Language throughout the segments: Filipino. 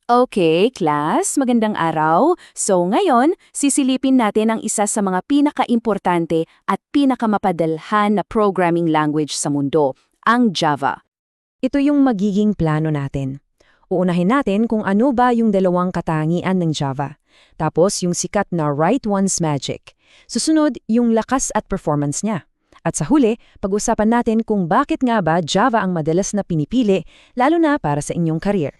Okay, class, magandang araw. So ngayon, sisilipin natin ang isa sa mga pinakaimportante at pinakamapadalhan na programming language sa mundo, ang Java. Ito yung magiging plano natin. Uunahin natin kung ano ba yung dalawang katangian ng Java. Tapos yung sikat na write-once magic. Susunod, yung lakas at performance niya. At sa huli, pag-usapan natin kung bakit nga ba Java ang madalas na pinipili, lalo na para sa inyong career.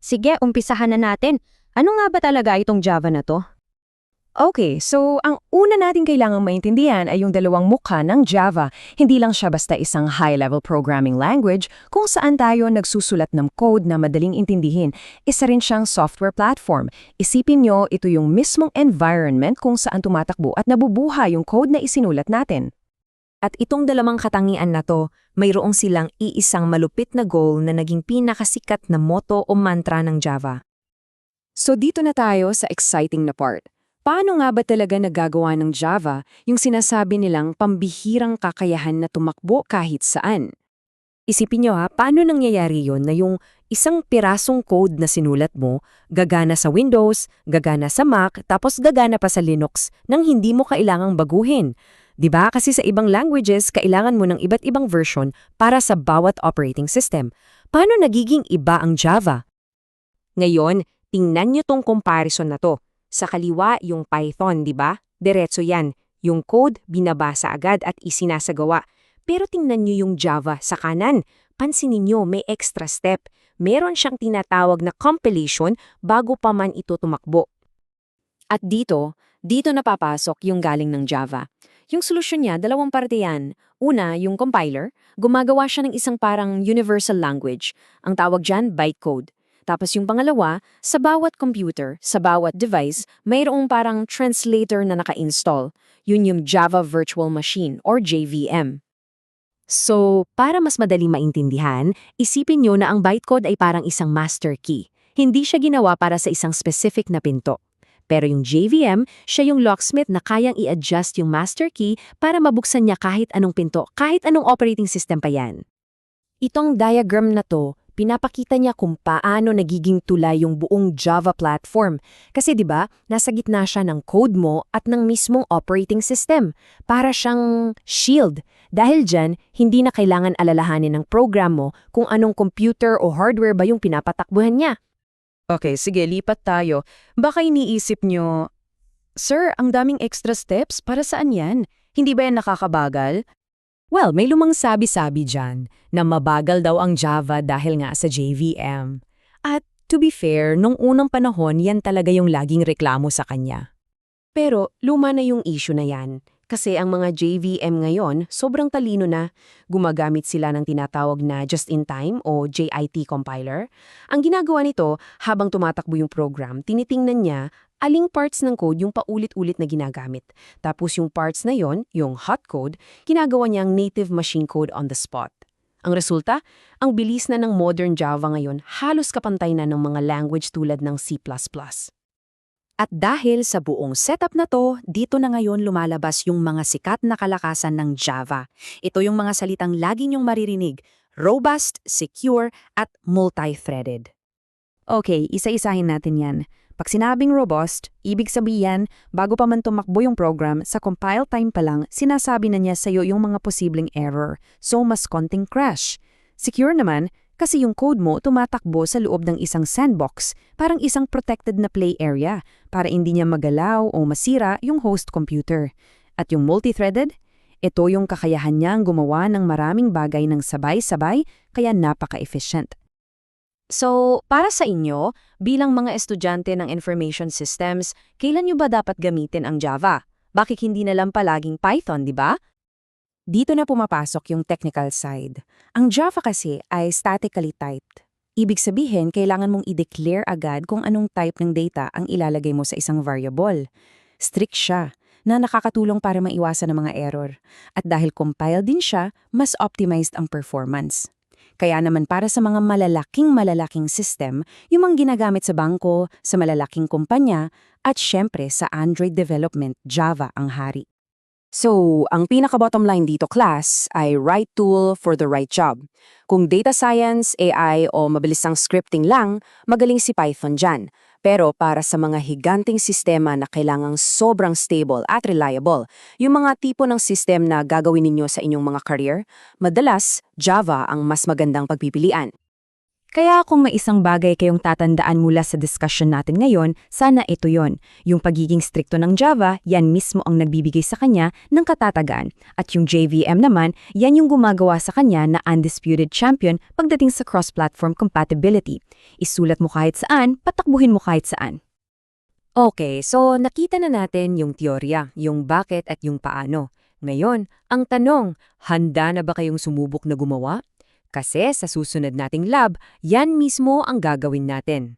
Sige, umpisahan na natin. Ano nga ba talaga itong Java na to? Okay, so ang una natin kailangang maintindihan ay yung dalawang mukha ng Java. Hindi lang siya basta isang high-level programming language kung saan tayo nagsusulat ng code na madaling intindihin. Isa rin siyang software platform. Isipin nyo, ito yung mismong environment kung saan tumatakbo at nabubuhay yung code na isinulat natin. At itong dalawang katangian na to, mayroong silang iisang malupit na goal na naging pinakasikat na motto o mantra ng Java. So dito na tayo sa exciting na part. Paano nga ba talaga nagagawa ng Java yung sinasabi nilang pambihirang kakayahan na tumakbo kahit saan? Isipin nyo paano nangyayari yon na yung isang pirasong code na sinulat mo, gagana sa Windows, gagana sa Mac, tapos gagana pa sa Linux nang hindi mo kailangang baguhin. 'Di ba? Kasi sa ibang languages, kailangan mo ng iba't ibang version para sa bawat operating system. Paano nagiging iba ang Java? Ngayon, tingnan nyo tong comparison na to. Sa kaliwa, yung Python, di ba? Diretso yan. Yung code, binabasa agad at isinasagawa. Pero tingnan nyo yung Java sa kanan. Pansinin nyo, may extra step. Meron siyang tinatawag na compilation bago pa man ito tumakbo. At dito napapasok yung galing ng Java. Yung solusyon niya, dalawang parte yan. Una, yung compiler, gumagawa siya ng isang parang universal language. Ang tawag dyan, bytecode. Tapos yung pangalawa, sa bawat computer, sa bawat device, mayroong parang translator na naka-install. Yun yung Java Virtual Machine or JVM. So, para mas madali maintindihan, isipin nyo na ang bytecode ay parang isang master key. Hindi siya ginawa para sa isang specific na pinto. Pero yung JVM, siya yung locksmith na kayang i-adjust yung master key para mabuksan niya kahit anong pinto, kahit anong operating system pa yan. Itong diagram na to, pinapakita niya kung paano nagiging tulay yung buong Java platform. Kasi 'di ba, nasa gitna siya ng code mo at ng mismong operating system. Para siyang shield. Dahil diyan, hindi na kailangan alalahanin ng program mo kung anong computer o hardware ba yung pinapatakbuhan niya. Okay, sige, lipat tayo. Baka iniisip nyo, Sir, ang daming extra steps, para saan yan? Hindi ba yan nakakabagal? Well, may lumang sabi-sabi dyan na mabagal daw ang Java dahil nga sa JVM. At to be fair, nung unang panahon, yan talaga yung laging reklamo sa kanya. Pero luma na yung issue na yan. Kasi ang mga JVM ngayon, sobrang talino na. Gumagamit sila ng tinatawag na just-in-time o JIT compiler. Ang ginagawa nito, habang tumatakbo yung program, tinitingnan niya aling parts ng code yung paulit-ulit na ginagamit. Tapos yung parts na yon, yung hot code, ginagawa niyang native machine code on the spot. Ang resulta, ang bilis na ng modern Java ngayon halos kapantay na ng mga language tulad ng C++. At dahil sa buong setup na to, dito na ngayon lumalabas yung mga sikat na kalakasan ng Java. Ito yung mga salitang lagi niyong maririnig, robust, secure, at multi-threaded. Okay, isa-isahin natin yan. Pag sinabing robust, ibig sabihin, bago pa man tumakbo yung program, sa compile time pa lang, sinasabi na niya sa'yo yung mga posibleng error, so mas konting crash. Secure naman, kasi yung code mo tumatakbo sa loob ng isang sandbox, parang isang protected na play area, para hindi niya magalaw o masira yung host computer. At yung multi-threaded, ito yung kakayahan niyang gumawa ng maraming bagay ng sabay-sabay, kaya napaka-efficient. So, para sa inyo, bilang mga estudyante ng information systems, kailan nyo ba dapat gamitin ang Java? Bakit hindi na lang palaging Python, di ba? Dito na pumapasok yung technical side. Ang Java kasi ay statically typed. Ibig sabihin, kailangan mong i-declare agad kung anong type ng data ang ilalagay mo sa isang variable. Strict siya, na nakakatulong para maiwasan ng mga error. At dahil compiled din siya, mas optimized ang performance. Kaya naman para sa mga malalaking system, yung mga ginagamit sa bangko, sa malalaking kumpanya, at syempre sa Android development, Java ang hari. So, ang pinaka-bottom line dito, class, ay right tool for the right job. Kung data science, AI o mabilisang scripting lang, magaling si Python dyan. Pero para sa mga higanting sistema na kailangang sobrang stable at reliable, yung mga tipo ng system na gagawin ninyo sa inyong mga career, madalas, Java ang mas magandang pagpipilian. Kaya kung may isang bagay kayong tatandaan mula sa discussion natin ngayon, sana ito yon. Yung pagiging strikto ng Java, yan mismo ang nagbibigay sa kanya ng katatagan. At yung JVM naman, yan yung gumagawa sa kanya na undisputed champion pagdating sa cross-platform compatibility. Isulat mo kahit saan, patakbuhin mo kahit saan. Okay, so nakita na natin yung teorya, yung bakit at yung paano. Ngayon, ang tanong, handa na ba kayong sumubok na gumawa? Kasi sa susunod nating lab, yan mismo ang gagawin natin.